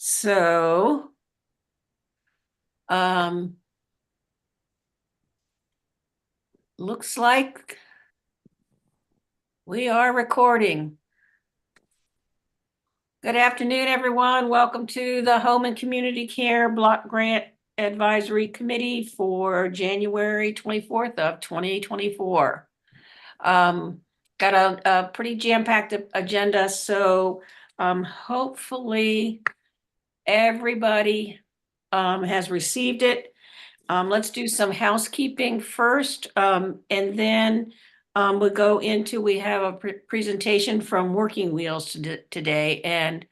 So, looks like we are recording. Good afternoon, everyone. Welcome to the Home and Community Care Block Grant Advisory Committee for January 24th of 2024. Got a pretty jam-packed agenda, so hopefully everybody has received it. Let's do some housekeeping first, and then we'll go into, we have a presentation from Working Wheels today. And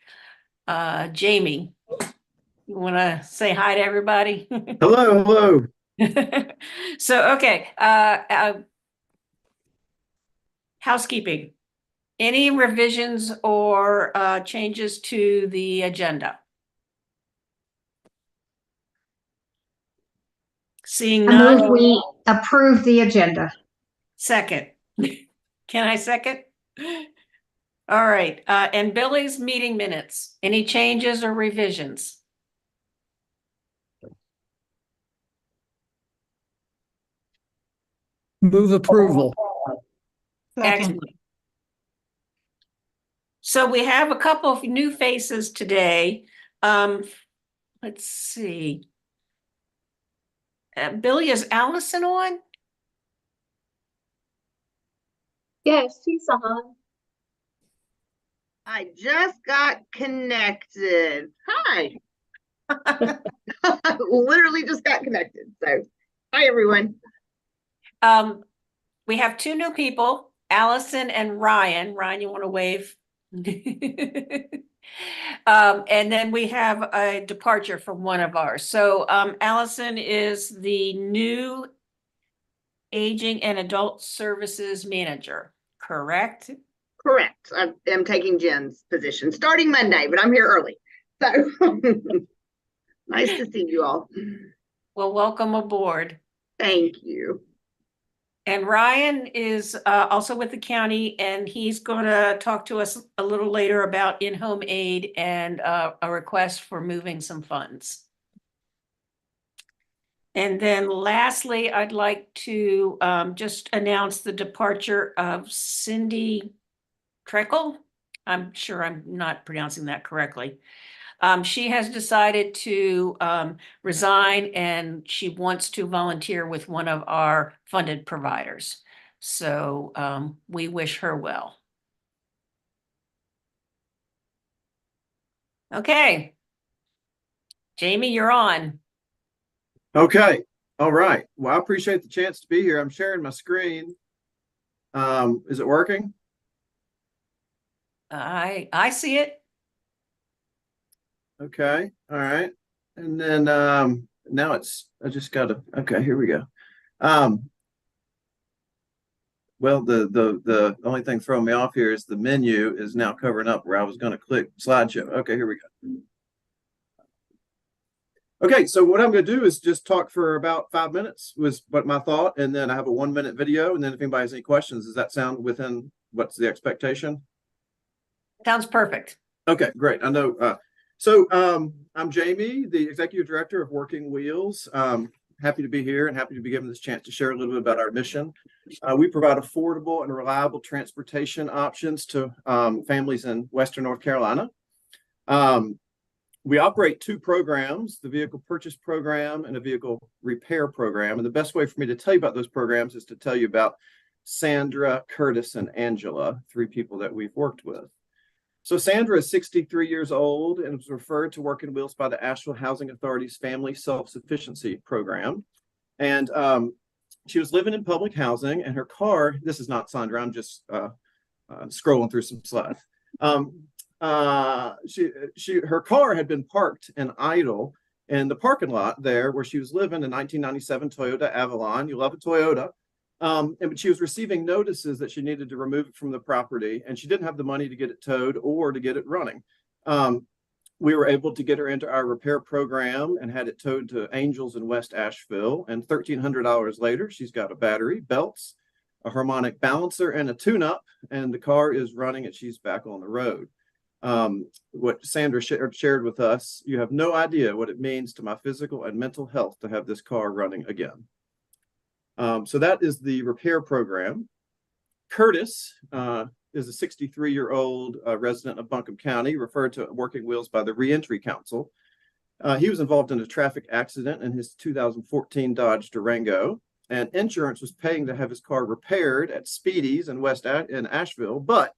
Jamie, you want to say hi to everybody? Hello, hello. So, okay, housekeeping. Any revisions or changes to the agenda? Seeing I none. move we approve the agenda. Second. Can I second? All right, and Billy's meeting minutes, any changes or revisions? Move approval. Excellent. So we have a couple of new faces today. Let's see. Billy, is Allison on? Yes, she's on. I just got connected. Hi. Literally just got connected. So, hi, everyone. We have two new people, Allison and Ryan. Ryan, you want to wave? And then we have a departure from one of ours. So Allison is the new Aging and Adult Services Manager, correct? Correct. I am taking Jen's position starting Monday, but I'm here early. So, nice to see you all. Well, welcome aboard. Thank you. And Ryan is also with the county, and he's going to talk to us a little later about in-home aid and a request for moving some funds. And then lastly, I'd like to just announce the departure of Cindy Treckle. I'm sure I'm not pronouncing that correctly. She has decided to resign, and she wants to volunteer with one of our funded providers. So we wish her well. Okay. Jamie, you're on. Okay. All right. Well, I appreciate the chance to be here. I'm sharing my screen. Is it working? I see it. Okay. All right. And then now I just gotta, okay, here we go. Well, the only thing throwing me off here is the menu is now covering up where I was going to click slideshow. Okay, here we go. Okay, so what I'm going to do is just talk for about 5 minutes was what my thought, and then I have a 1-minute video, and then if anybody has any questions, does that sound within what's the expectation? Sounds perfect. Okay, great. I know. I'm Jamie, the Executive Director of Working Wheels. Happy to be here and happy to be given this chance to share a little bit about our mission. We provide affordable and reliable transportation options to families in Western North Carolina. We operate two programs, the Vehicle Purchase Program and a Vehicle Repair Program. And the best way for me to tell you about those programs is to tell you about Sandra, Curtis, and Angela, three people that we've worked with. So Sandra is 63 years old and was referred to Working Wheels by the Asheville Housing Authority's Family Self-Sufficiency Program. And she was living in public housing, and her car, this is not Sandra, I'm just scrolling through some slides. Her car had been parked and idle in the parking lot there where she was living, a 1997 Toyota Avalon. You love a Toyota. And she was receiving notices that she needed to remove it from the property, and she didn't have the money to get it towed or to get it running. We were able to get her into our repair program and had it towed to Angels in West Asheville. And $1,300 later, she's got a battery, belts, a harmonic balancer, and a tune-up, and the car is running and she's back on the road. What Sandra shared with us, you have no idea what it means to my physical and mental health to have this car running again. So that is the repair program. Curtis is a 63-year-old resident of Buncombe County, referred to Working Wheels by the Reentry Council. He was involved in a traffic accident in his 2014 Dodge Durango, and insurance was paying to have his car repaired at Speedy's in in Asheville, but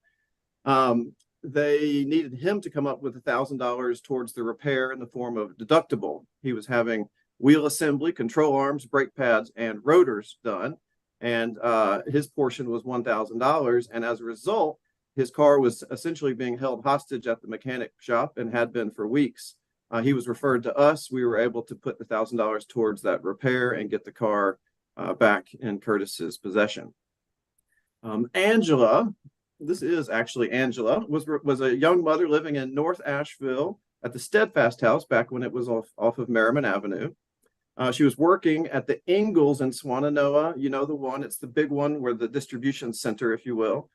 they needed him to come up with $1,000 towards the repair in the form of deductible. He was having wheel assembly, control arms, brake pads, and rotors done, and his portion was $1,000. And as a result, his car was essentially being held hostage at the mechanic shop and had been for weeks. He was referred to us. We were able to put the $1,000 towards that repair and get the car back in Curtis's possession. Angela, this is actually Angela, was a young mother living in North Asheville at the Steadfast House back when it was off of Merriman Avenue. She was working at the Ingalls in Swannanoa. You know the one, it's the big one where the distribution center, if you will.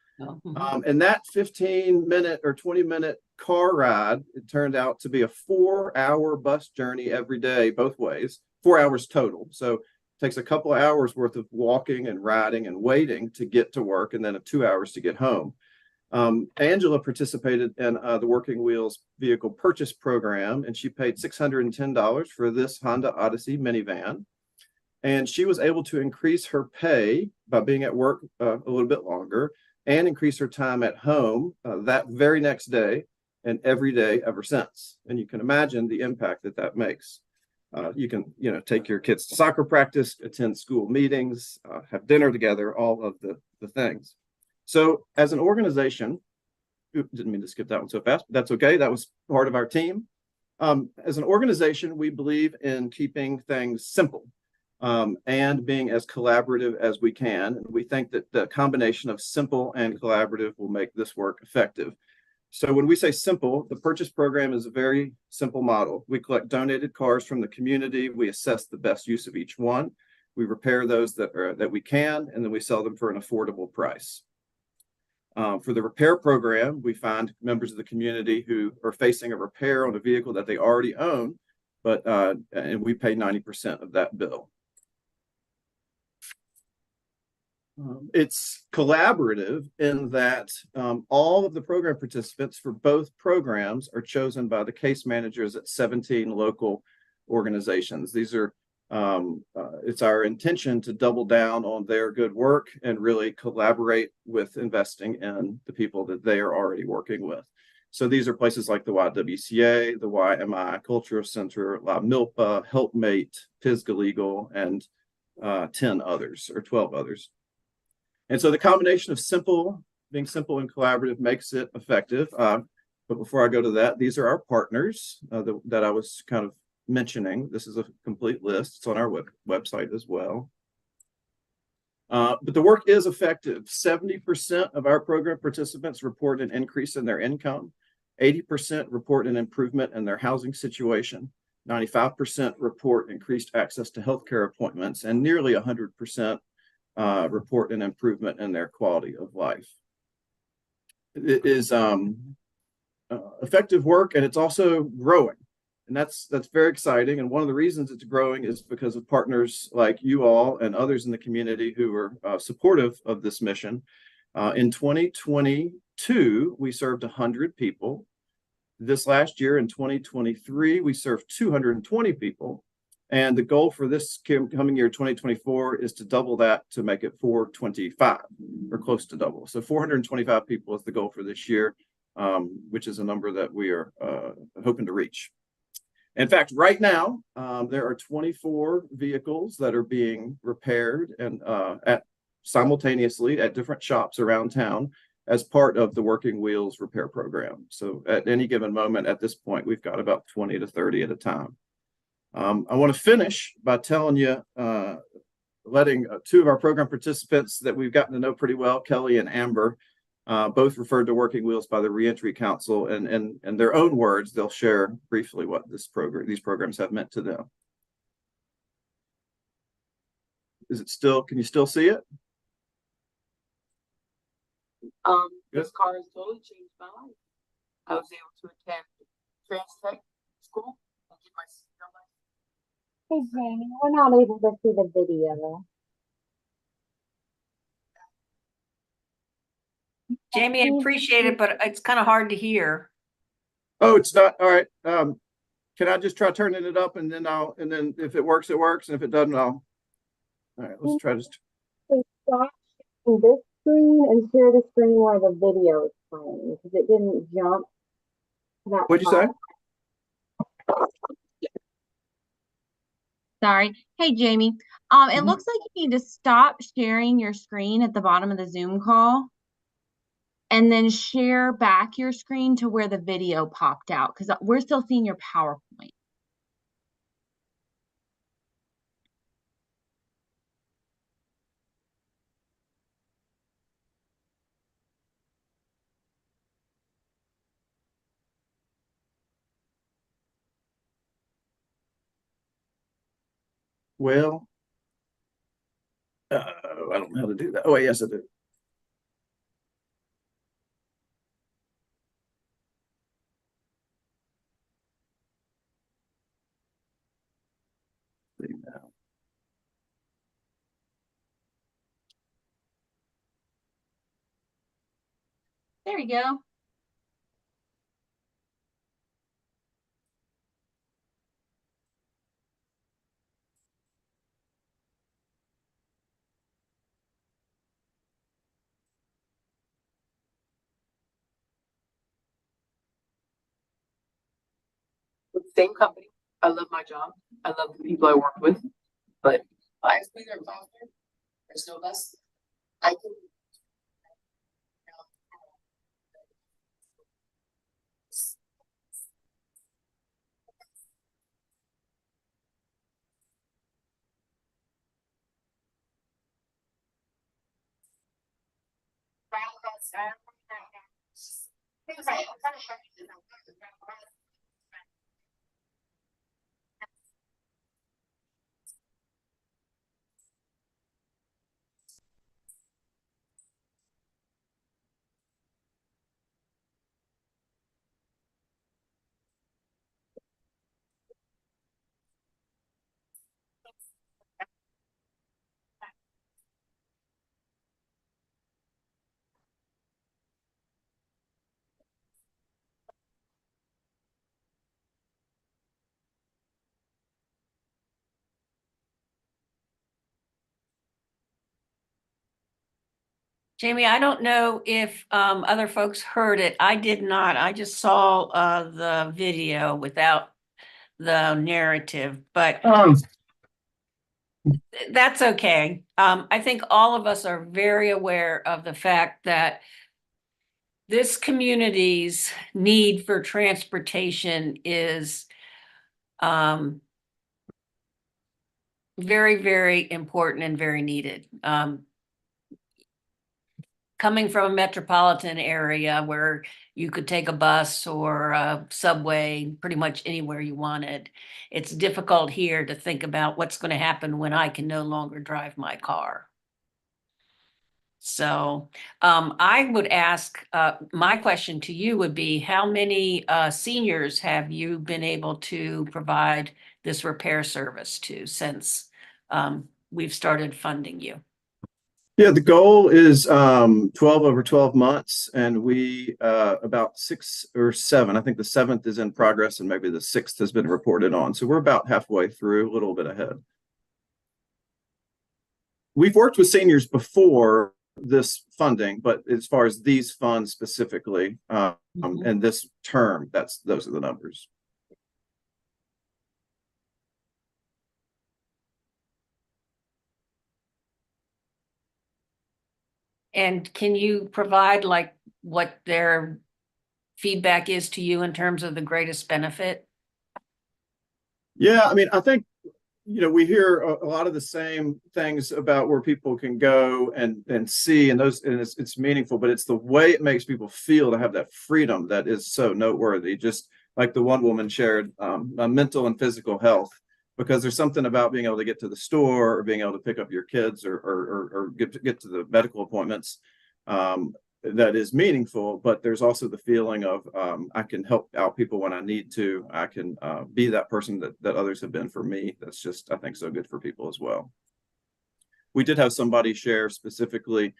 And that 15-minute or 20-minute car ride, it turned out to be a 4-hour bus journey every day, both ways, 4 hours total. So it takes a couple of hours worth of walking and riding and waiting to get to work, and then 2 hours to get home. Angela participated in the Working Wheels vehicle purchase program, and she paid $610 for this Honda Odyssey minivan. And she was able to increase her pay by being at work a little bit longer and increase her time at home that very next day and every day ever since. And you can imagine the impact that that makes. You can, take your kids to soccer practice, attend school meetings, have dinner together, all of the things. So as an organization, didn't mean to skip that one so fast, but that's okay. That was part of our team. As an organization, we believe in keeping things simple and being as collaborative as we can. And we think that the combination of simple and collaborative will make this work effective. So when we say simple, the purchase program is a very simple model. We collect donated cars from the community. We assess the best use of each one. We repair those that we can, and then we sell them for an affordable price. For the repair program, we find members of the community who are facing a repair on a vehicle that they already own, and we pay 90% of that bill. It's collaborative in that all of the program participants for both programs are chosen by the case managers at 17 local organizations. These are it's our intention to double down on their good work and really collaborate with investing in the people that they are already working with. So these are places like the YWCA, the YMI Cultural Center, La Milpa, Helpmate, Pisgah Legal, and 10 others or 12 others. And so the combination of being simple and collaborative makes it effective. But before I go to that, these are our partners that I was kind of mentioning. This is a complete list. It's on our website as well. But the work is effective. 70% of our program participants report an increase in their income. 80% report an improvement in their housing situation. 95% report increased access to healthcare appointments, and nearly 100% report an improvement in their quality of life. It is effective work, and it's also growing. And that's very exciting. And one of the reasons it's growing is because of partners like you all and others in the community who are supportive of this mission. In 2022, we served 100 people. This last year in 2023, we served 220 people. And the goal for this coming year, 2024, is to double that to make it 425 or close to double. So 425 people is the goal for this year, which is a number that we are hoping to reach. In fact, right now, there are 24 vehicles that are being repaired and simultaneously at different shops around town as part of the Working Wheels repair program. So at any given moment at this point, we've got about 20 to 30 at a time. I want to finish by telling you, letting two of our program participants that we've gotten to know pretty well, Kelly and Amber, both referred to Working Wheels by the Reentry Council, and in their own words, they'll share briefly what these programs have meant to them. Can you still see it? This car has totally changed my life. I was able to attend Trans Tech School and get my CDL license. Hey, Jamie, we're not able to see the video. Jamie, I appreciate it, but it's kind of hard to hear. Oh, it's not, all right. Can I just try turning it up and then if it works, it works. And if it doesn't, all right, let's try this. Please stop sharing this screen and share the screen where the video is playing because it didn't jump to that. What'd you say? Sorry. Hey, Jamie. It looks like you need to stop sharing your screen at the bottom of the Zoom call and then share back your screen to where the video popped out because we're still seeing your PowerPoint. Well, I don't know how to do that. Oh, yes, I do. See now. There you go. With the same company. I love my job. I love the people I work with. But honestly, they're faster. There's no less. I can. Jamie, I don't know if other folks heard it. I did not. I just saw the video without the narrative, but that's okay. I think all of us are very aware of the fact that this community's need for transportation is very, very important and very needed. Coming from a metropolitan area where you could take a bus or a subway pretty much anywhere you wanted, it's difficult here to think about what's going to happen when I can no longer drive my car. So I would ask, my question to you would be, how many seniors have you been able to provide this repair service to since we've started funding you? Yeah, the goal is 12 over 12 months, and we about 6 or 7. I think the 7th is in progress, and maybe the 6th has been reported on. So we're about halfway through, a little bit ahead. We've worked with seniors before this funding, but as far as these funds specifically, and this term, those are the numbers. And can you provide like what their feedback is to you in terms of the greatest benefit? Yeah, I mean, I think, we hear a lot of the same things about where people can go and see, and it's meaningful, but it's the way it makes people feel to have that freedom that is so noteworthy. Just like the one woman shared, mental and physical health, because there's something about being able to get to the store or being able to pick up your kids or get to the medical appointments that is meaningful, but there's also the feeling of I can help out people when I need to. I can be that person that others have been for me. That's just, I think, so good for people as well. We did have somebody share specifically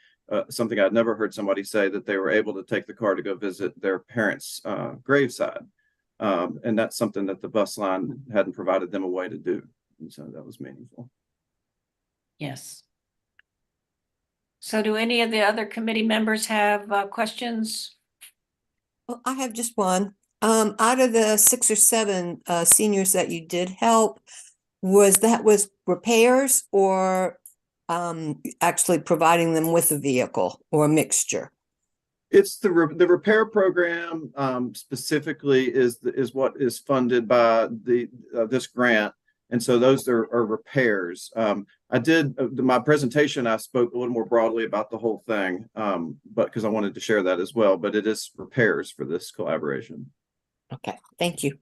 something I'd never heard somebody say, that they were able to take the car to go visit their parents' graveside. And that's something that the bus line hadn't provided them a way to do. And so that was meaningful. Yes. So do any of the other committee members have questions? Well, I have just one. Out of the 6 or 7 seniors that you did help, was repairs or actually providing them with a vehicle or a mixture? It's the repair program specifically is what is funded by this grant. And so those are repairs. I did my presentation, I spoke a little more broadly about the whole thing, but because I wanted to share that as well, but it is repairs for this collaboration. Okay, thank you.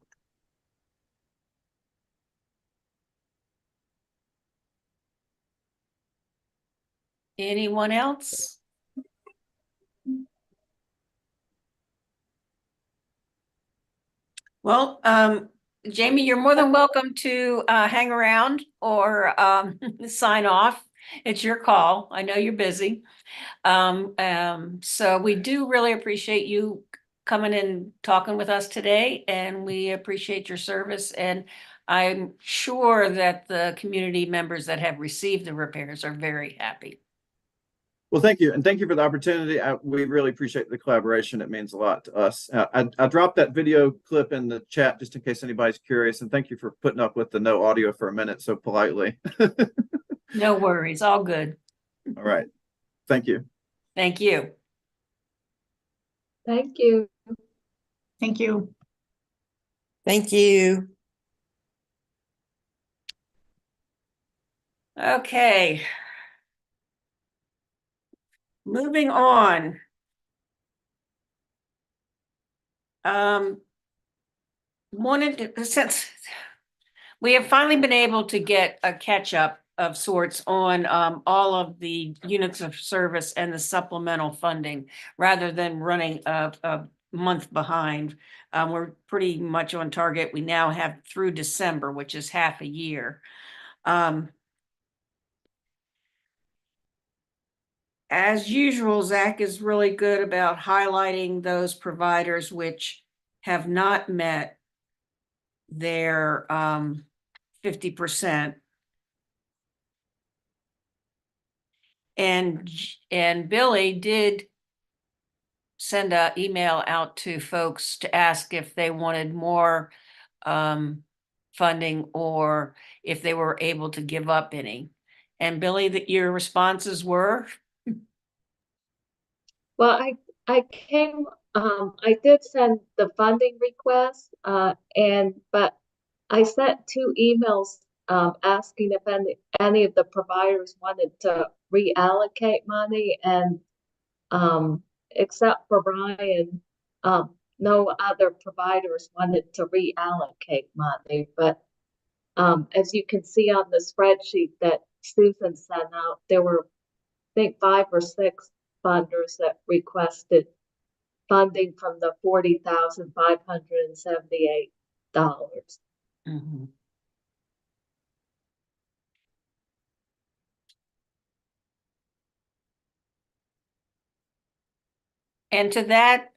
Anyone else? Well, Jamie, you're more than welcome to hang around or sign off. It's your call. I know you're busy. So we do really appreciate you coming and talking with us today, and we appreciate your service. And I'm sure that the community members that have received the repairs are very happy. Well, thank you. And thank you for the opportunity. We really appreciate the collaboration. It means a lot to us. I dropped that video clip in the chat just in case anybody's curious. And thank you for putting up with the no audio for a minute so politely. No worries. All good. All right. Thank you. Thank you. Thank you. Thank you. Thank you. Okay. Moving on. Since we have finally been able to get a catch up of sorts on all of the units of service and the supplemental funding, rather than running a month behind. We're pretty much on target. We now have through December, which is half a year. As usual, Zach is really good about highlighting those providers which have not met their 50%. And Billy did send an email out to folks to ask if they wanted more funding or if they were able to give up any. And Billy, that your responses were? Well, I did send the funding request, but I sent 2 emails asking if any of the providers wanted to reallocate money, and except for Brian, no other providers wanted to reallocate money. But as you can see on the spreadsheet that Susan sent out, there were, I think, 5 or 6 funders that requested funding from the $40,578. Mm-hmm. And to that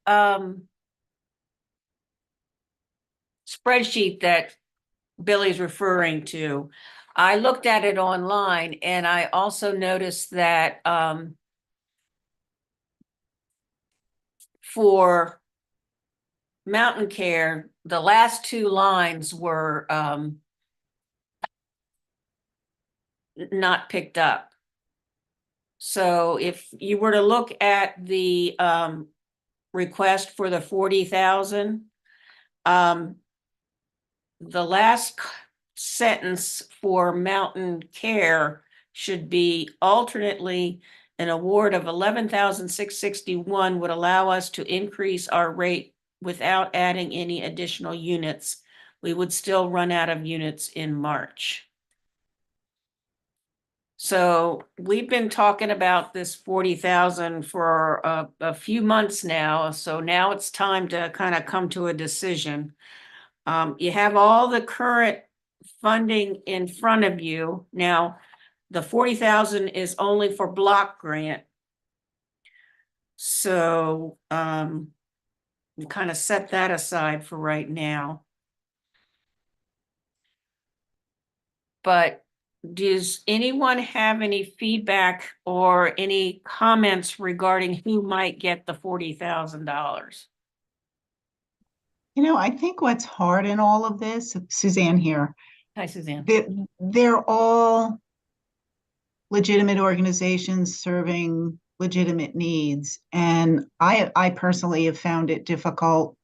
spreadsheet that Billy's referring to, I looked at it online, and I also noticed that for Mountain Care, the last 2 lines were not picked up. So if you were to look at the request for the 40,000, the last sentence for Mountain Care should be alternately an award of 11,661 would allow us to increase our rate without adding any additional units. We would still run out of units in March. So we've been talking about this 40,000 for a few months now, so now it's time to kind of come to a decision. You have all the current funding in front of you. Now, the 40,000 is only for block grant. So, we kind of set that aside for right now. But does anyone have any feedback or any comments regarding who might get the $40,000? I think what's hard in all of this, Suzanne here, Hi, Suzanne. they're all legitimate organizations serving legitimate needs. And I personally have found it difficult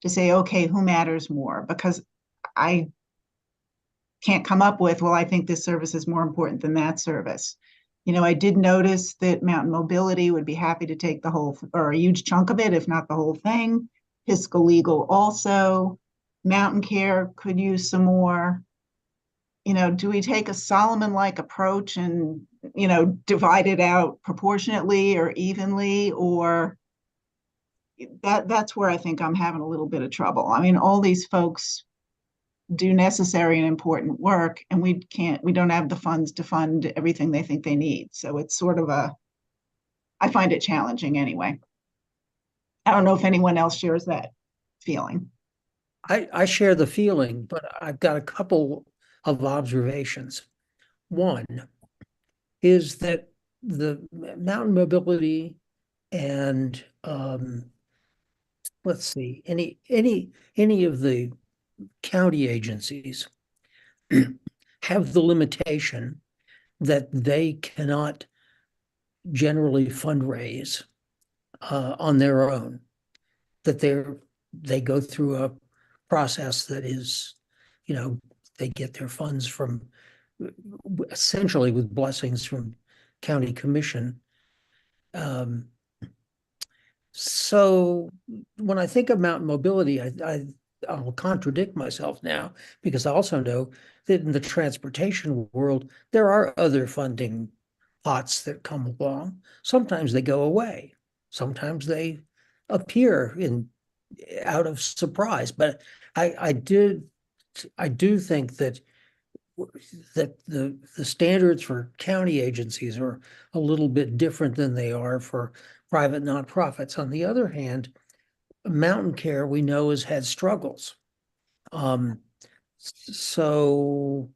to say, okay, who matters more? Because I can't come up with, well, I think this service is more important than that service. I did notice that Mountain Mobility would be happy to take the whole, or a huge chunk of it, if not the whole thing. Fiscal Legal also. Mountain Care could use some more. Do we take a Solomon-like approach and, divide it out proportionately or evenly, or that's where I think I'm having a little bit of trouble. I mean, all these folks do necessary and important work, and we don't have the funds to fund everything they think they need. So it's sort of I find it challenging anyway. I don't know if anyone else shares that feeling. I share the feeling, but I've got a couple of observations. One is that the mountain mobility and let's see, any of the county agencies have the limitation that they cannot generally fundraise on their own, that they go through a process that is, they get their funds from essentially with blessings from county commission. So when I think of mountain mobility, I'll contradict myself now, because I also know that in the transportation world, there are other funding pots that come along. Sometimes they go away. Sometimes they appear out of surprise. But I do think that the standards for county agencies are a little bit different than they are for private nonprofits. On the other hand, Mountain Care, we know, has had struggles. So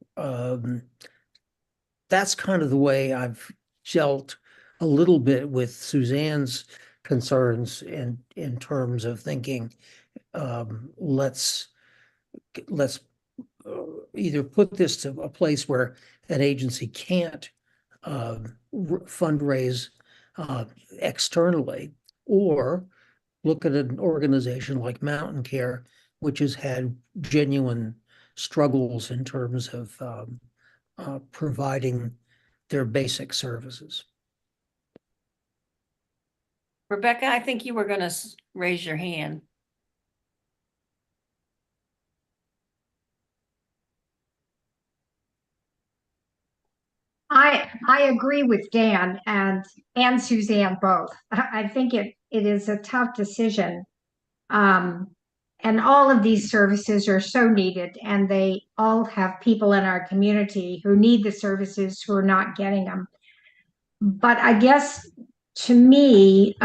that's kind of the way I've dealt a little bit with Suzanne's concerns in terms of thinking, let's either put this to a place where an agency can't fundraise externally, or look at an organization like Mountain Care, which has had genuine struggles in terms of providing their basic services. Rebecca, I think you were going to raise your hand. I agree with Dan and Suzanne both. I think it is a tough decision. And all of these services are so needed, and they all have people in our community who need the services who are not getting them. But I guess to me,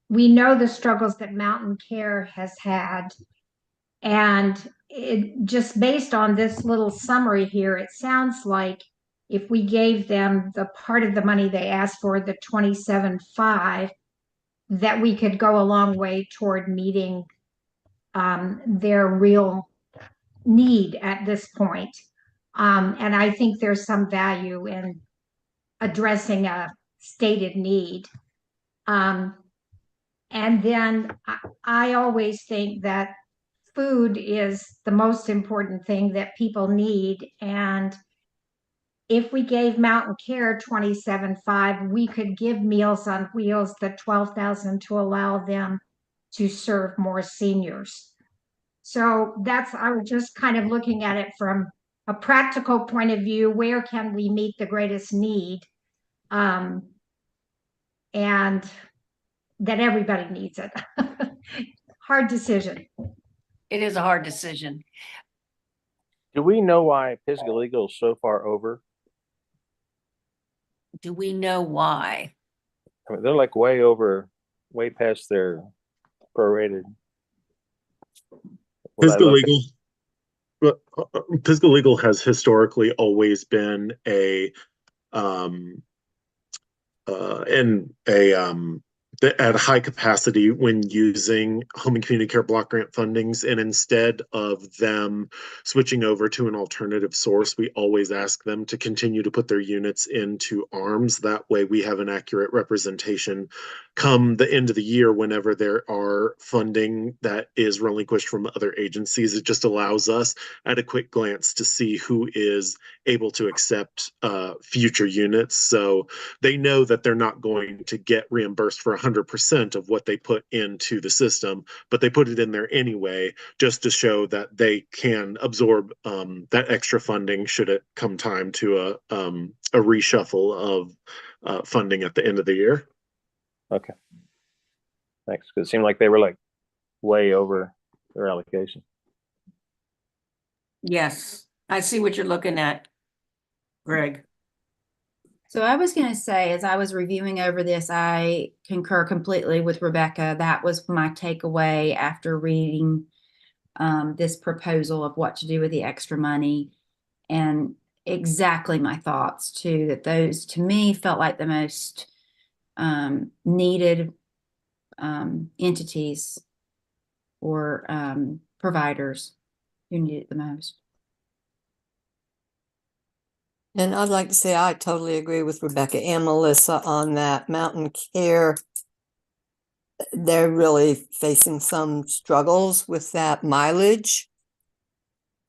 we know the struggles that Mountain Care has had. And it just based on this little summary here, it sounds like if we gave them the part of the money they asked for, the 27.5, that we could go a long way toward meeting their real need at this point. And I think there's some value in addressing a stated need. And then I always think that food is the most important thing that people need. And if we gave Mountain Care 27.5, we could give Meals on Wheels the 12,000 to allow them to serve more seniors. So I was just kind of looking at it from a practical point of view, where can we meet the greatest need? And that everybody needs it. Hard decision. It is a hard decision. Do we know why Pisgah Legal is so far over? Do we know why? I mean, they're like way over, way past their prorated. When I Pisgah look at- Legal, but Pisgah Legal has historically always been at high capacity when using home and community care block grant fundings. And instead of them switching over to an alternative source, we always ask them to continue to put their units into ARMS. That way we have an accurate representation come the end of the year whenever there are funding that is relinquished from other agencies. It just allows us at a quick glance to see who is able to accept future units. So they know that they're not going to get reimbursed for 100% of what they put into the system, but they put it in there anyway, just to show that they can absorb that extra funding should it come time to a reshuffle of funding at the end of the year. Okay. Thanks. Because it seemed like they were like way over their allocation. Yes, I see what you're looking at, Greg. So I was going to say, as I was reviewing over this, I concur completely with Rebecca. That was my takeaway after reading this proposal of what to do with the extra money, and exactly my thoughts too, that those to me felt like the most needed entities or providers who need it the most. And I'd like to say I totally agree with Rebecca and Melissa on that. Mountain Care, they're really facing some struggles with that mileage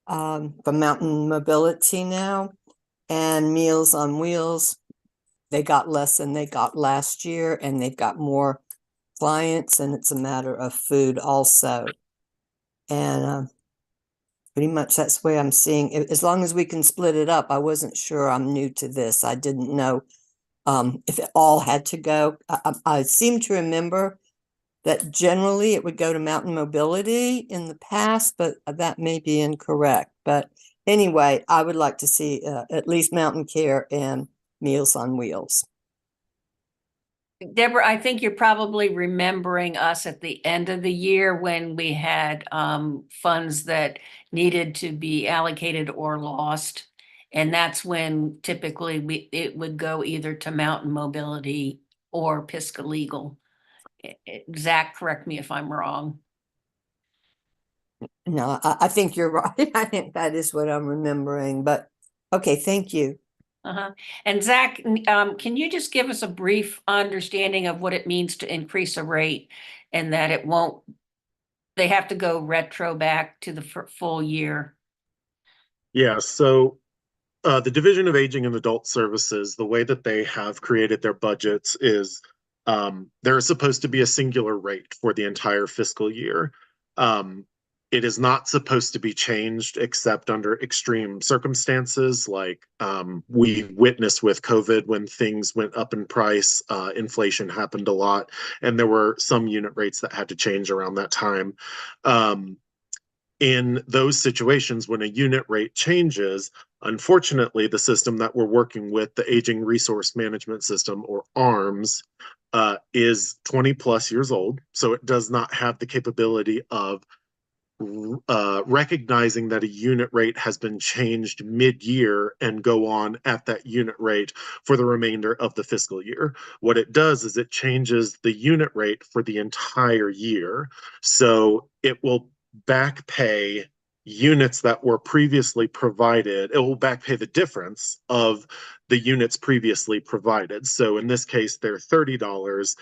from Mountain Mobility now. And Meals on Wheels, they got less than they got last year, and they've got more clients, and it's a matter of food also. And pretty much that's the way I'm seeing it. As long as we can split it up. I wasn't sure. I'm new to this. I didn't know if it all had to go. I seem to remember that generally it would go to Mountain Mobility in the past, but that may be incorrect. But anyway, I would like to see at least Mountain Care and Meals on Wheels. Deborah, I think you're probably remembering us at the end of the year when we had funds that needed to be allocated or lost. And that's when typically it would go either to Mountain Mobility or Pisgah Legal. Zach, correct me if I'm wrong. No, I think you're right. I think that is what I'm remembering. But okay, thank you. And Zach, can you just give us a brief understanding of what it means to increase a rate and that it won't, they have to go retro back to the full year? Yeah, so the Division of Aging and Adult Services, the way that they have created their budgets is there is supposed to be a singular rate for the entire fiscal year. It is not supposed to be changed except under extreme circumstances, like we witnessed with COVID when things went up in price, inflation happened a lot, and there were some unit rates that had to change around that time. In those situations, when a unit rate changes, unfortunately, the system that we're working with, the Aging Resource Management System, or ARMS, is 20 plus years old. So it does not have the capability of recognizing that a unit rate has been changed mid-year and go on at that unit rate for the remainder of the fiscal year. What it does is it changes the unit rate for the entire year. So it will back pay units that were previously provided. It will back pay the difference of the units previously provided. So in this case, they're $30.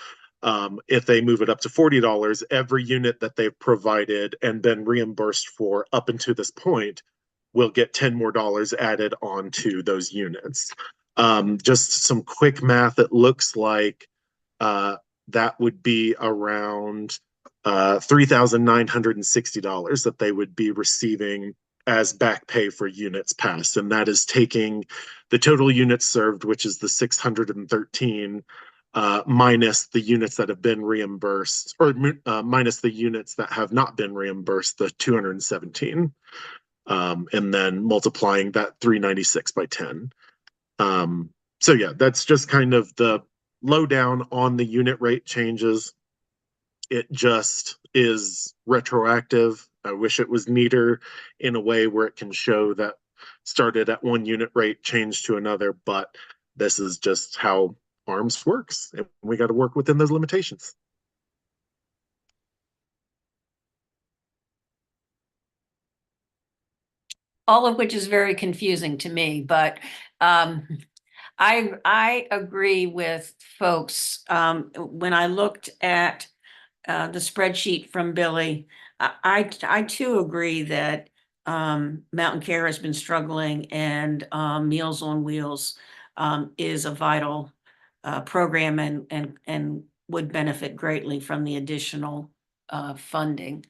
If they move it up to $40, every unit that they've provided and been reimbursed for up until this point will get $10 more added onto those units. Just some quick math, it looks like that would be around $3,960 that they would be receiving as back pay for units passed. And that is taking the total units served, which is the 613, minus the units that have been reimbursed, or minus the units that have not been reimbursed, the 217, and then multiplying that 396 by 10. So yeah, that's just kind of the lowdown on the unit rate changes. It just is retroactive. I wish it was neater in a way where it can show that started at one unit rate, changed to another, but this is just how ARMS works, and we got to work within those limitations. All of which is very confusing to me, but I agree with folks. When I looked at the spreadsheet from Billy, I too agree that Mountain Care has been struggling, and Meals on Wheels is a vital program and would benefit greatly from the additional funding.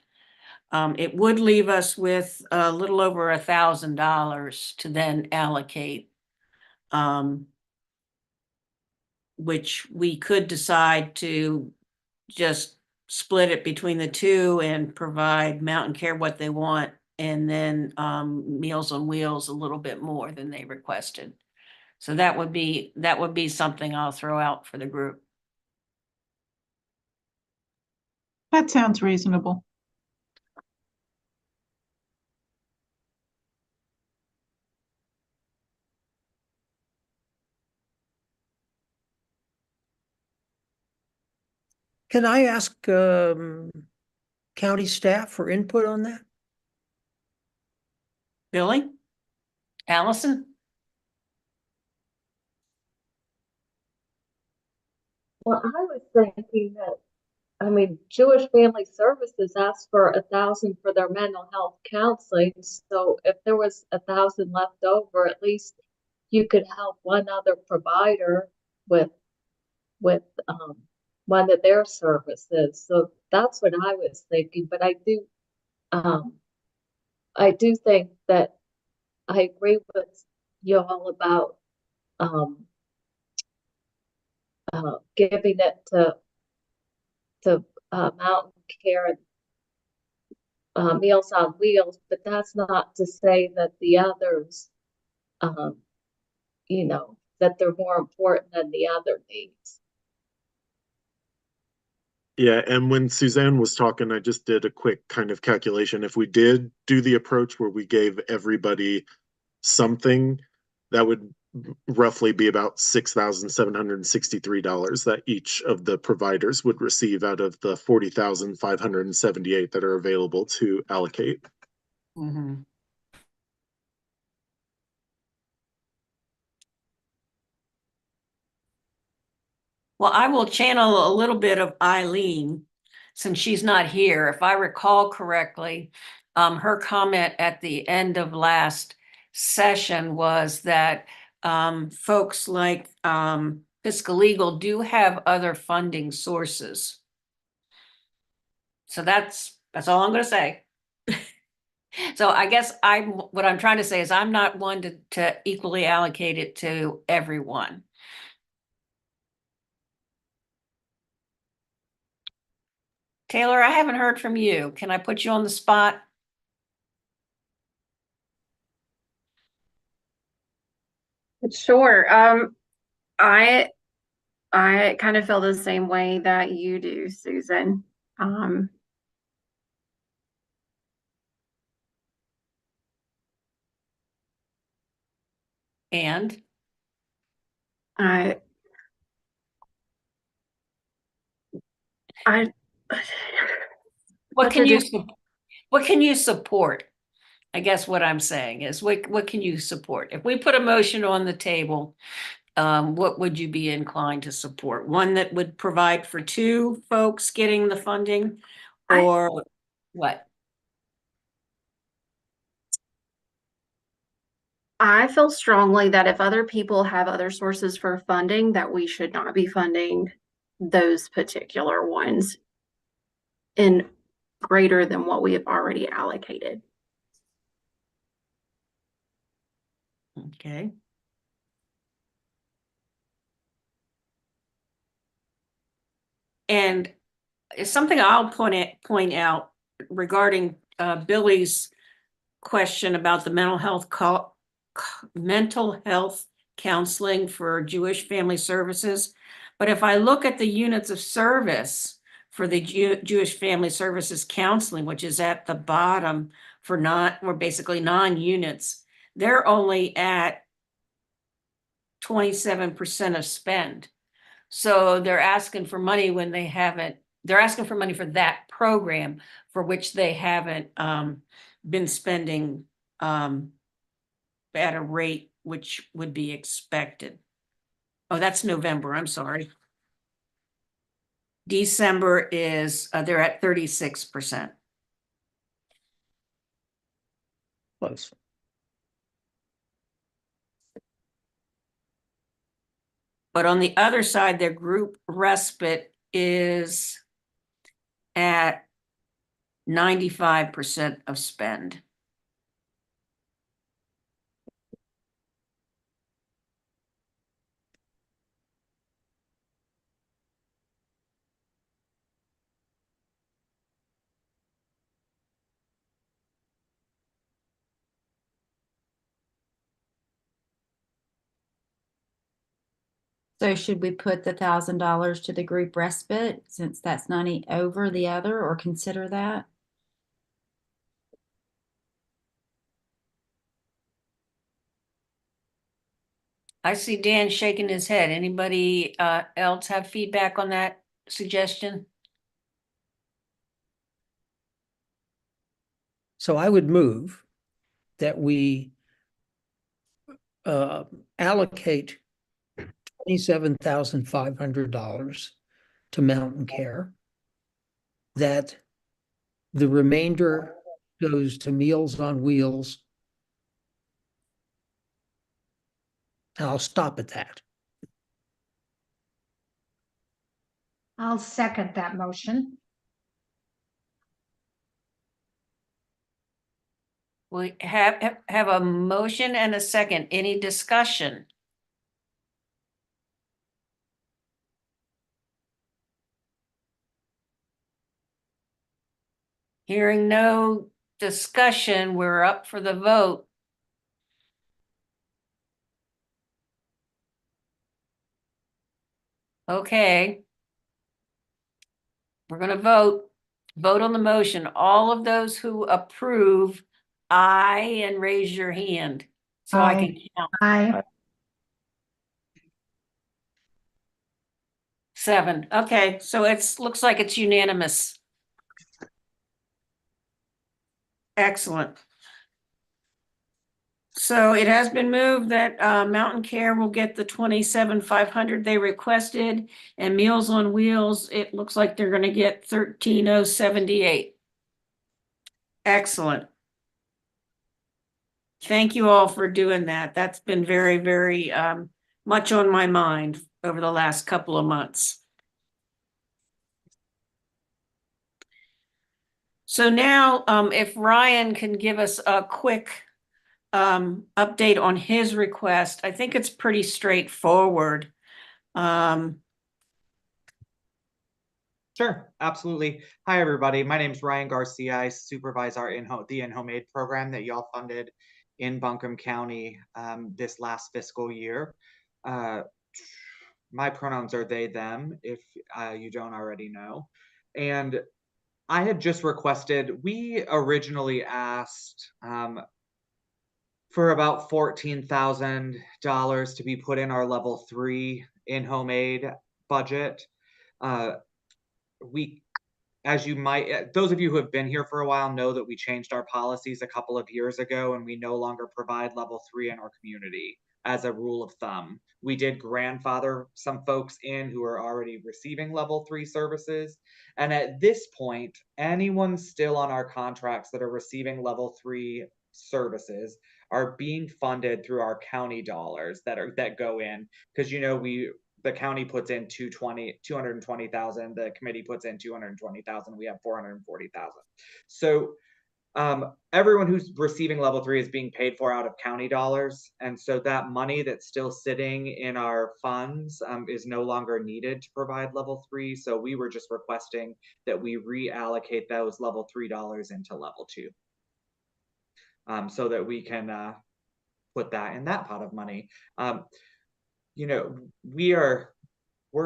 It would leave us with a little over $1,000 to then allocate, which we could decide to just split it between the two and provide Mountain Care what they want, and then Meals on Wheels a little bit more than they requested. So that would be something I'll throw out for the group. That sounds reasonable. Can I ask county staff for input on that? Billy? Allison? Well, I was thinking that, I mean, Jewish Family Services asked for 1,000 for their mental health counseling. So if there was 1,000 left over, at least you could help one other provider with one of their services. So that's what I was thinking. But I do think that I agree with you all about giving it to Mountain Care, Meals on Wheels, but that's not to say that the others, that they're more important than the other needs. Yeah, and when Suzanne was talking, I just did a quick kind of calculation. If we did do the approach where we gave everybody something, that would roughly be about $6,763 that each of the providers would receive out of the 40,578 that are available to allocate. Mm-hmm. Well, I will channel a little bit of Eileen since she's not here. If I recall correctly, her comment at the end of last session was that folks like Fiscal Legal do have other funding sources. So that's all I'm going to say. So I guess what I'm trying to say is I'm not one to equally allocate it to everyone. Taylor, I haven't heard from you. Can I put you on the spot? Sure. I kind of feel the same way that you do, Susan. And I what can you support? I guess what I'm saying is what can you support? If we put a motion on the table, what would you be inclined to support? One that would provide for two folks getting the funding, or what? I feel strongly that if other people have other sources for funding, that we should not be funding those particular ones in greater than what we have already allocated. Okay. And something I'll point out regarding Billy's question about the mental health counseling for Jewish family services. But if I look at the units of service for the Jewish family services counseling, which is at the bottom for basically non-units, they're only at 27% of spend. So they're asking for money when they haven't, they're asking for money for that program for which they haven't been spending at a rate which would be expected. Oh, that's November, I'm sorry. December is, they're at 36%. Close. But on the other side, their group respite is at 95% of spend. So should we put the $1,000 to the group respite since that's 90 over the other, or consider that? I see Dan shaking his head. Anybody else have feedback on that suggestion? So I would move that we allocate $27,500 to Mountain Care, that the remainder goes to Meals on Wheels. I'll stop at that. I'll second that motion. We have a motion and a second. Any discussion? Hearing no discussion, we're up for the vote. Okay. We're gonna vote on the motion. All of those who approve, aye, and raise your hand. So I can count. Aye. 7. Okay, so looks like it's unanimous. Excellent. So it has been moved that Mountain Care will get the 27,500 they requested, and Meals on Wheels, it looks like they're gonna get 13,078. Excellent. Thank you all for doing that. That's been very, very much on my mind over the last couple of months. So now, if Ryan can give us a quick update on his request, I think it's pretty straightforward. Sure, absolutely. Hi, everybody. My name is Ryan Garcia. I supervise our In-Home Aid program that y'all funded in Buncombe County this last fiscal year. My pronouns are they, them, if you don't already know. And I had just requested, we originally asked for about $14,000 to be put in our level 3 in-home aid budget. As you might, those of you who have been here for a while know that we changed our policies a couple of years ago, and we no longer provide level 3 in our community as a rule of thumb. We did grandfather some folks in who are already receiving level 3 services. And at this point, anyone still on our contracts that are receiving level 3 services are being funded through our county dollars that go in, because the county puts in 220,000, the committee puts in 220,000, we have 440,000. So Everyone who's receiving level 3 is being paid for out of county dollars. And so that money that's still sitting in our funds is no longer needed to provide level 3. So we were just requesting that we reallocate those level 3 dollars into level 2. So that we can put that in that pot of money. You know, we're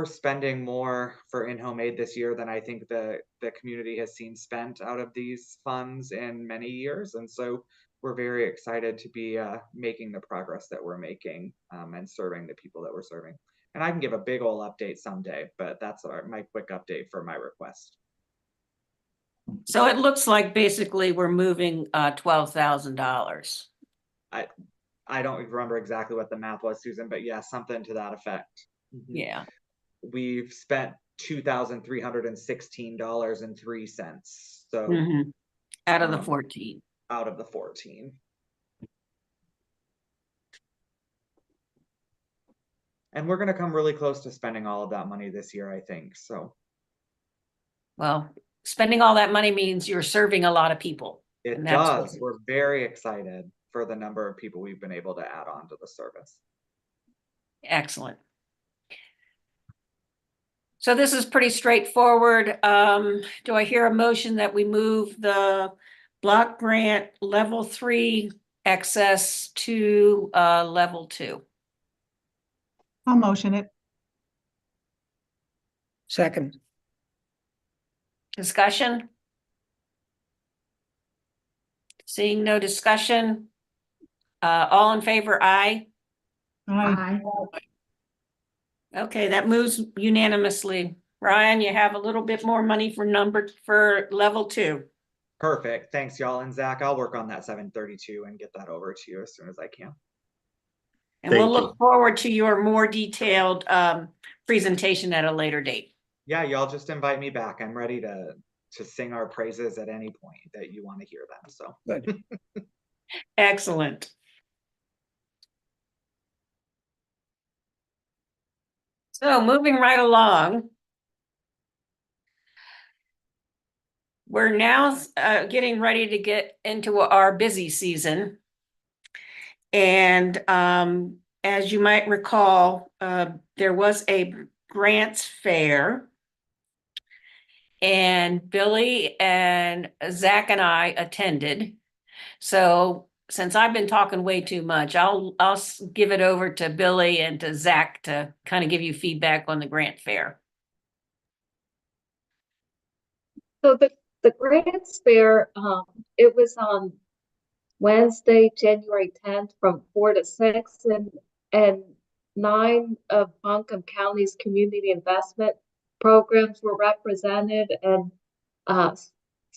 spending more for in-home aid this year than I think the community has seen spent out of these funds in many years. And so we're very excited to be making the progress that we're making and serving the people that we're serving. And I can give a big old update someday, but that's my quick update for my request. So it looks like basically we're moving $12,000. I don't remember exactly what the math was, Susan, but yeah, something to that effect. Yeah. We've spent $2,316.03. So out of the 14. Out of the 14. And we're going to come really close to spending all of that money this year, I think. So, well, spending all that money means you're serving a lot of people. It does. We're very excited for the number of people we've been able to add on to the service. Excellent. So this is pretty straightforward. Do I hear a motion that we move the block grant level 3 excess to level 2? I'll motion it. Second. Discussion? Seeing no discussion. All in favor, aye. Aye. Okay, that moves unanimously. Ryan, you have a little bit more money for level 2. Perfect. Thanks, y'all. And Zach, I'll work on that 732 and get that over to you as soon as I can. And we'll look forward to your more detailed presentation at a later date. Yeah, y'all just invite me back. I'm ready to sing our praises at any point that you want to hear them. So good. Excellent. So moving right along, we're now getting ready to get into our busy season. And as you might recall, there was a grants fair, and Billy and Zach and I attended. So since I've been talking way too much, I'll give it over to Billy and to Zach to kind of give you feedback on the grant fair. So the grants fair, it was on Wednesday, January 10th from 4 to 6, and 9 of Buncombe County's community investment programs were represented, and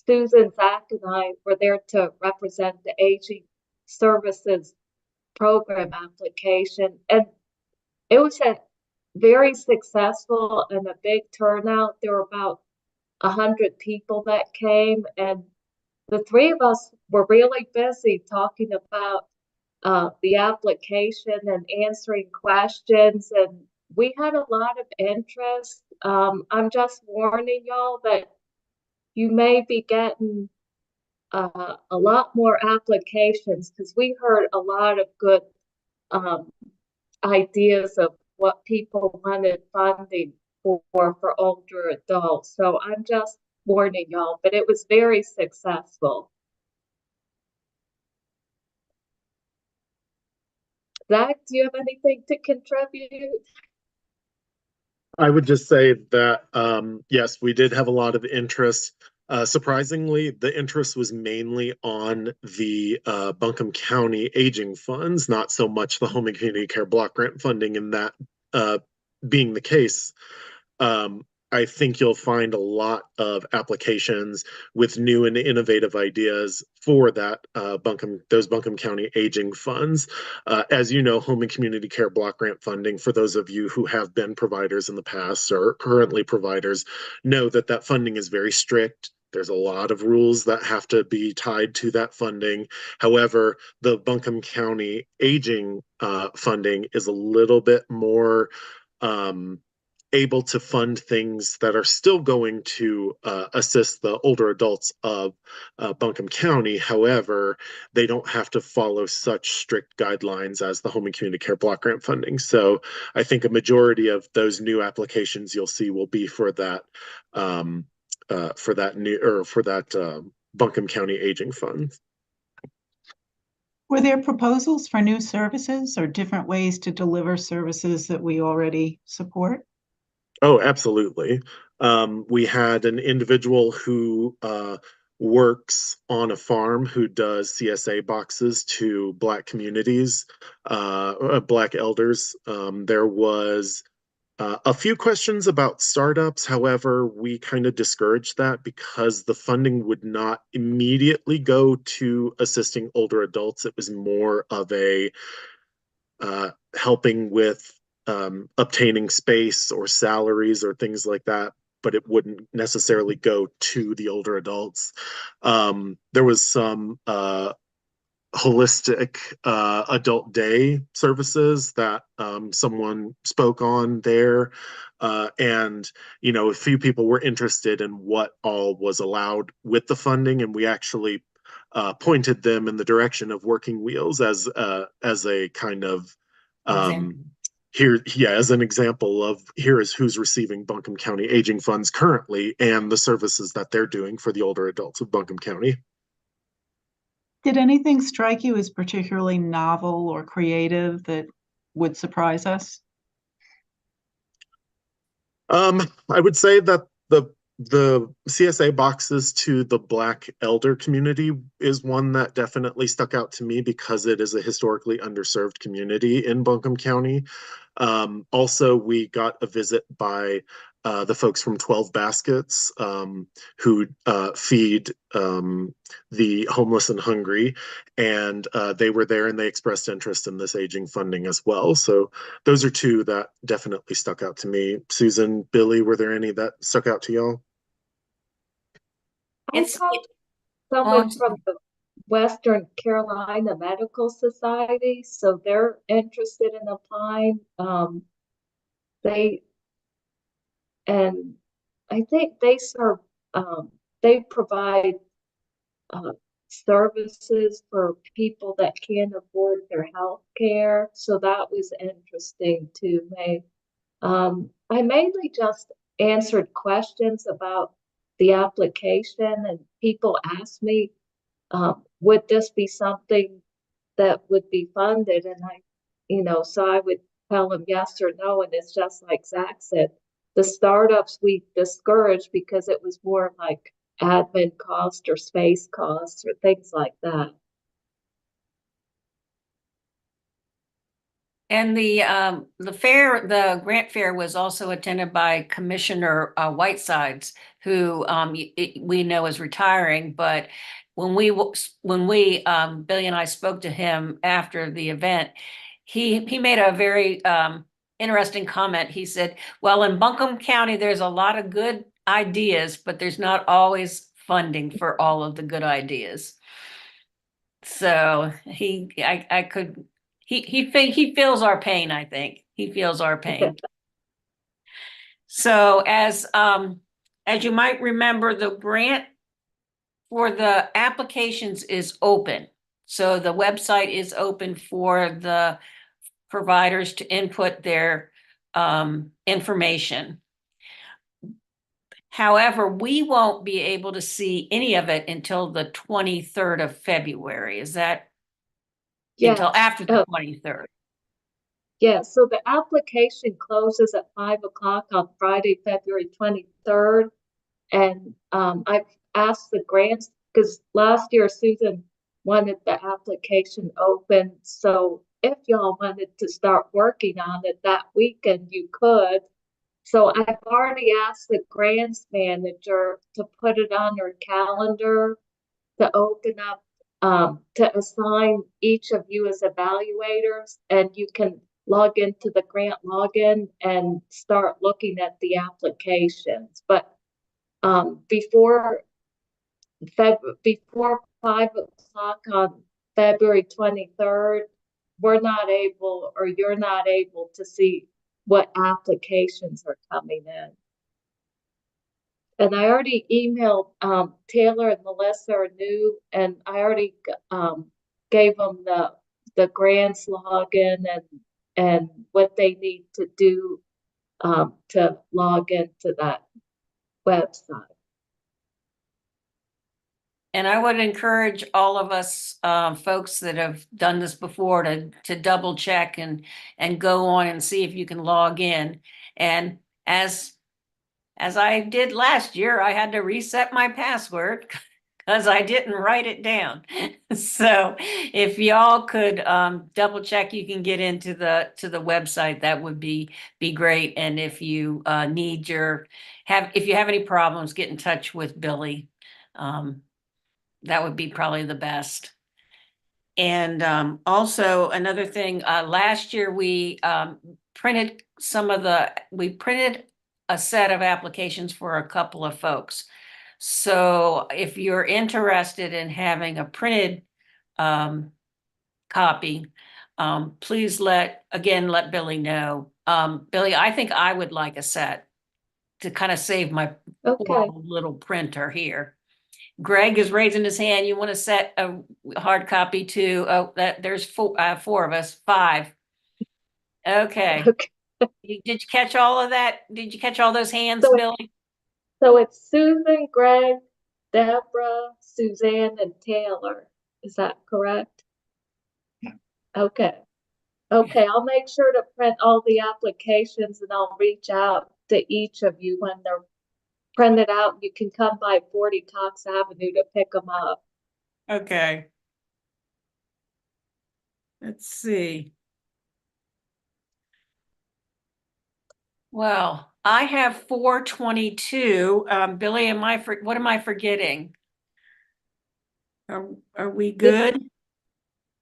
Susan, Zach, and I were there to represent the Aging Services program application. And it was a very successful and a big turnout. There were about 100 people that came, and the 3 of us were really busy talking about the application and answering questions, and we had a lot of interest. I'm just warning y'all that you may be getting a lot more applications, because we heard a lot of good ideas of what people wanted funding for older adults. So I'm just warning y'all, but it was very successful. Zach, do you have anything to contribute? I would just say that, yes, we did have a lot of interest. Surprisingly, the interest was mainly on the Buncombe County Aging Funds, not so much the Home and Community Care Block Grant funding. And that being the case, I think you'll find a lot of applications with new and innovative ideas for that those Buncombe County Aging Funds. As you know, Home and Community Care Block Grant funding, for those of you who have been providers in the past or currently providers, know that that funding is very strict. There's a lot of rules that have to be tied to that funding. However, the Buncombe County Aging funding is a little bit more able to fund things that are still going to assist the older adults of Buncombe County. However, they don't have to follow such strict guidelines as the home and community care block grant funding. So I think a majority of those new applications you'll see will be for that Buncombe County Aging Fund. Were there proposals for new services or different ways to deliver services that we already support? Oh, absolutely. We had an individual who works on a farm who does CSA boxes to Black communities, Black elders. There was a few questions about startups. However, we kind of discouraged that because the funding would not immediately go to assisting older adults. It was more of a helping with obtaining space or salaries or things like that, but it wouldn't necessarily go to the older adults. There was some holistic adult day services that someone spoke on there. And, you know, a few people were interested in what all was allowed with the funding, and we actually pointed them in the direction of Working Wheels as a kind of as an example of here is who's receiving Buncombe County Aging Funds currently and the services that they're doing for the older adults of Buncombe County. Did anything strike you as particularly novel or creative that would surprise us? I would say that the CSA boxes to the Black elder community is one that definitely stuck out to me because it is a historically underserved community in Buncombe County. Also, we got a visit by the folks from 12 Baskets who feed the homeless and hungry, and they were there and they expressed interest in this aging funding as well. So those are two that definitely stuck out to me. Susan, Billy, were there any that stuck out to y'all? I talked to someone from the Western Carolina Medical Society, so they're interested in applying. I think they serve, they provide services for people that can't afford their health care. So that was interesting to me. I mainly just answered questions about the application, and people asked me, would this be something that would be funded? And so I would tell them yes or no. And it's just like Zach said, the startups we discouraged because it was more like admin cost or space costs or things like that. And the fair, the grant fair was also attended by Commissioner Whitesides, who we know is retiring. But when Billy and I spoke to him after the event, he made a very interesting comment. He said, "Well, in Buncombe County, there's a lot of good ideas, but there's not always funding for all of the good ideas." So he feels our pain, I think. He feels our pain. So as you might remember, the grant for the applications is open. So the website is open for the providers to input their information. However, we won't be able to see any of it until the 23rd of February. Is that until after the 23rd? Yeah, so the application closes at 5 o'clock on Friday, February 23rd. And I've asked the grants because last year Susan wanted the application open. So if y'all wanted to start working on it that weekend, you could. So I've already asked the grants manager to put it on her calendar to open up, to assign each of you as evaluators, and you can log into the grant login and start looking at the applications. But before 5 o'clock on February 23rd, we're not able, or you're not able to see what applications are coming in. And I already emailed Taylor and Melissa are new, and I already gave them the grants login and what they need to do to log into that website. And I would encourage all of us, folks that have done this before to double check and go on and see if you can log in. And as I did last year, I had to reset my password because I didn't write it down. So if y'all could double check, you can get into the website, that would be great. And if you need if you have any problems, get in touch with Billy. That would be probably the best. And also another thing, last year we printed a set of applications for a couple of folks. So if you're interested in having a printed copy, please let Billy know. Billy, I think I would like a set to kind of save my poor little printer here. Greg is raising his hand. You want to set a hard copy too? Oh, there's four of us, 5. Okay. Did you catch all of that? Did you catch all those hands, Billy? So it's Susan, Greg, Deborah, Suzanne, and Taylor. Is that correct? Yeah. Okay. Okay, I'll make sure to print all the applications and I'll reach out to each of you when they're printed out. You can come by 40 Cox Avenue to pick them up. Okay. Let's see. Well, I have 422. Billy, what am I forgetting? Are we good?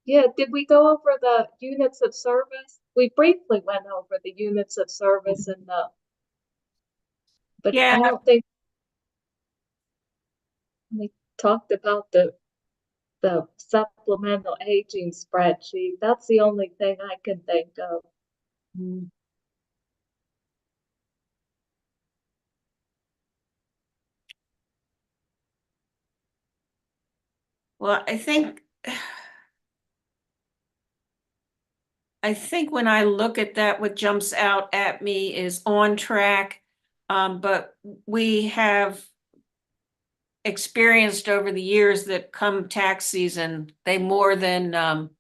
Did we go over the units of service? We briefly went over the units of service and but Yeah. I don't think we talked about the supplemental aging spreadsheet. That's the only thing I can think of. Well, I think when I look at that, what jumps out at me is on track. But we have experienced over the years that come tax season, they more than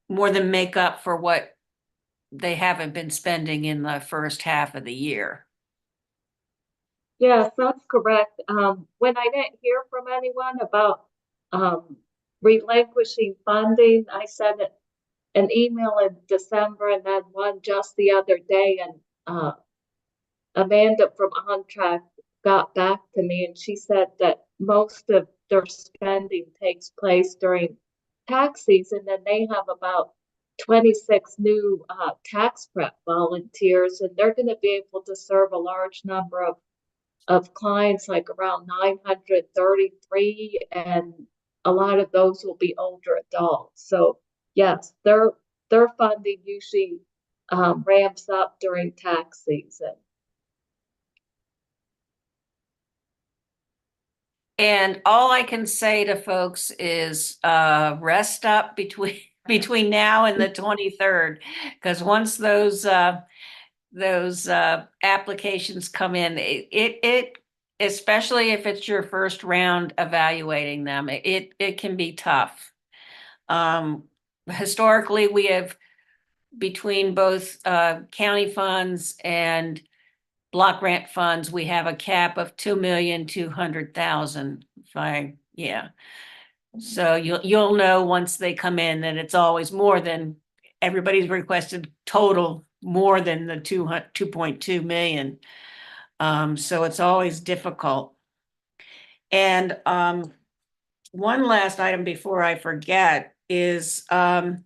make up for what they haven't been spending in the first half of the year. Yes, that's correct. When I didn't hear from anyone about relinquishing funding, I sent an email in December and then one just the other day, and Amanda from OnTrack got back to me and she said that most of their spending takes place during tax season, and they have about 26 new tax prep volunteers, and they're going to be able to serve a large number of clients, like around 933, and a lot of those will be older adults. So yes, their funding usually ramps up during tax season. And all I can say to folks is rest up between now and the 23rd, because once those applications come in, it especially if it's your first round evaluating them, it can be tough. Historically, we have, between both county funds and block grant funds, we have a cap of 2,200,000. So you'll know once they come in that it's always more than everybody's requested total, more than the 2.2 million. So it's always difficult. And one last item before I forget is Mountain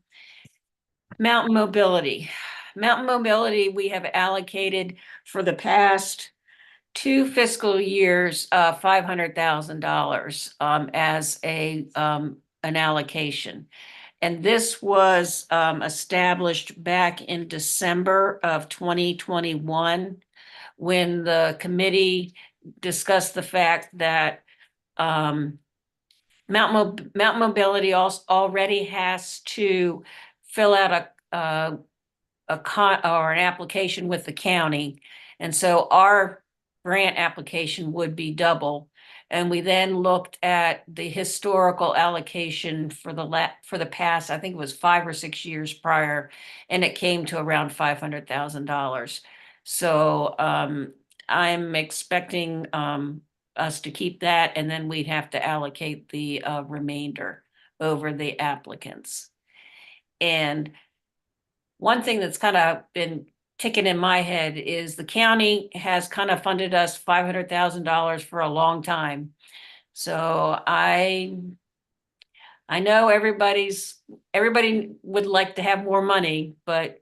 Mobility. Mountain Mobility, we have allocated for the past 2 fiscal years, $500,000 as an allocation. And this was established back in December of 2021 when the committee discussed the fact that Mountain Mobility also already has to fill out a or an application with the county. And so our grant application would be double. And we then looked at the historical allocation for the past, I think it was 5 or 6 years prior, and it came to around $500,000. So I'm expecting us to keep that, and then we'd have to allocate the remainder over the applicants. And one thing that's kind of been ticking in my head is the county has kind of funded us $500,000 for a long time. So I know everybody would like to have more money, but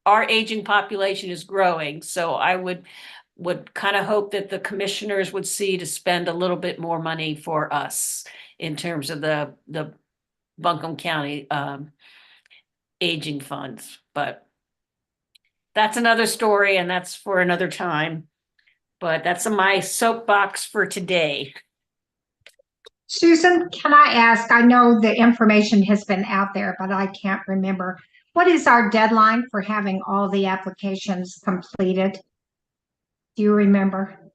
our aging population is growing. So I would kind of hope that the commissioners would see to spend a little bit more money for us in terms of the Buncombe County aging funds, but that's another story and that's for another time. But that's my soapbox for today. Susan, can I ask, I know the information has been out there, but I can't remember. What is our deadline for having all the applications completed? Do you remember?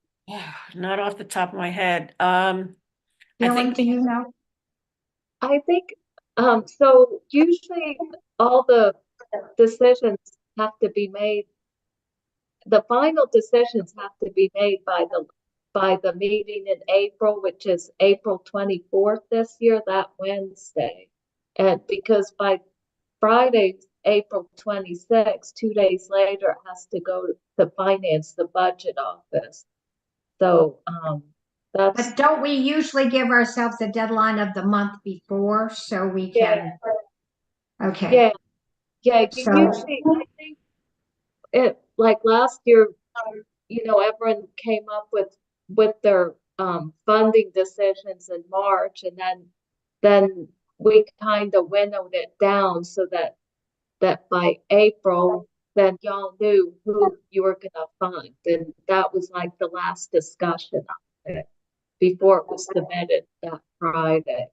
Not off the top of my head. Dylan, do you know? I think, so usually all the decisions have to be made, the final decisions have to be made by the meeting in April, which is April 24th this year, that Wednesday. And because by Friday, April 26th, 2 days later, it has to go to finance, the budget office. So, But don't we usually give ourselves a deadline of the month before so we can? Okay. Yeah, you So- usually, I think it, like last year, everyone came up with their funding decisions in March, and then we kind of winnowed it down so that by April, then y'all knew who you were gonna fund, and that was like the last discussion of it before it was submitted that Friday.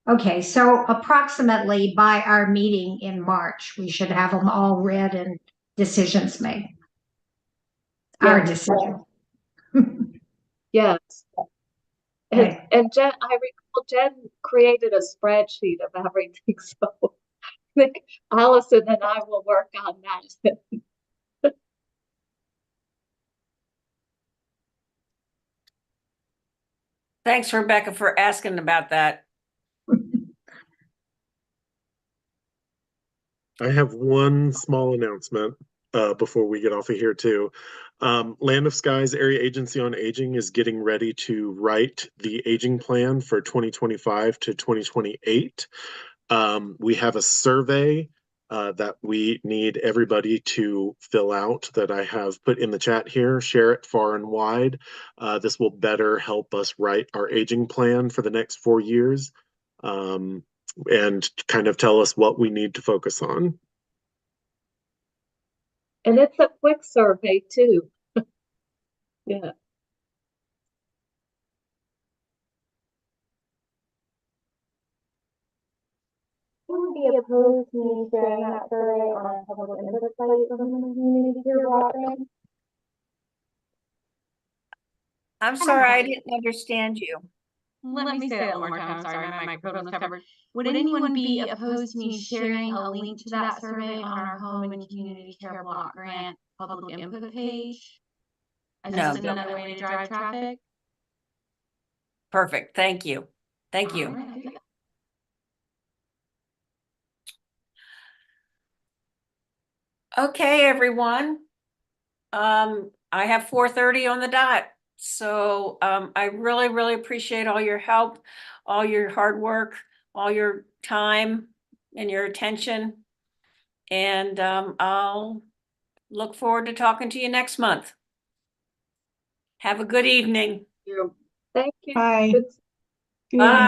Okay, so approximately by our meeting in March, we should have them all read and decisions made. Our decision. Yes. Okay. And Jen, I recall Jen created a spreadsheet of everything, so I think Allison and I will work on that. Thanks, Rebecca, for asking about that. I have one small announcement before we get off of here too. Land of Skies Area Agency on Aging is getting ready to write the aging plan for 2025 to 2028. We have a survey that we need everybody to fill out that I have put in the chat here. Share it far and wide. This will better help us write our aging plan for the next 4 years. And kind of tell us what we need to focus on. And it's a quick survey too. Yeah. Would be opposed to me sharing that survey on a public input site for the community care block grant? I'm sorry, I didn't understand you. Let me say that one more time. Sorry, my microphone was covered. Would anyone be opposed to me sharing a link to that survey on our Home and Community Care Block Grant public input page? As No. just another way to drive traffic? Perfect. Thank you. Thank you. Alright. Okay, everyone. I have 4:30 on the dot. So I really, really appreciate all your help, all your hard work, all your time and your attention. And I'll look forward to talking to you next month. Have a good evening. Thank you. Bye. Bye.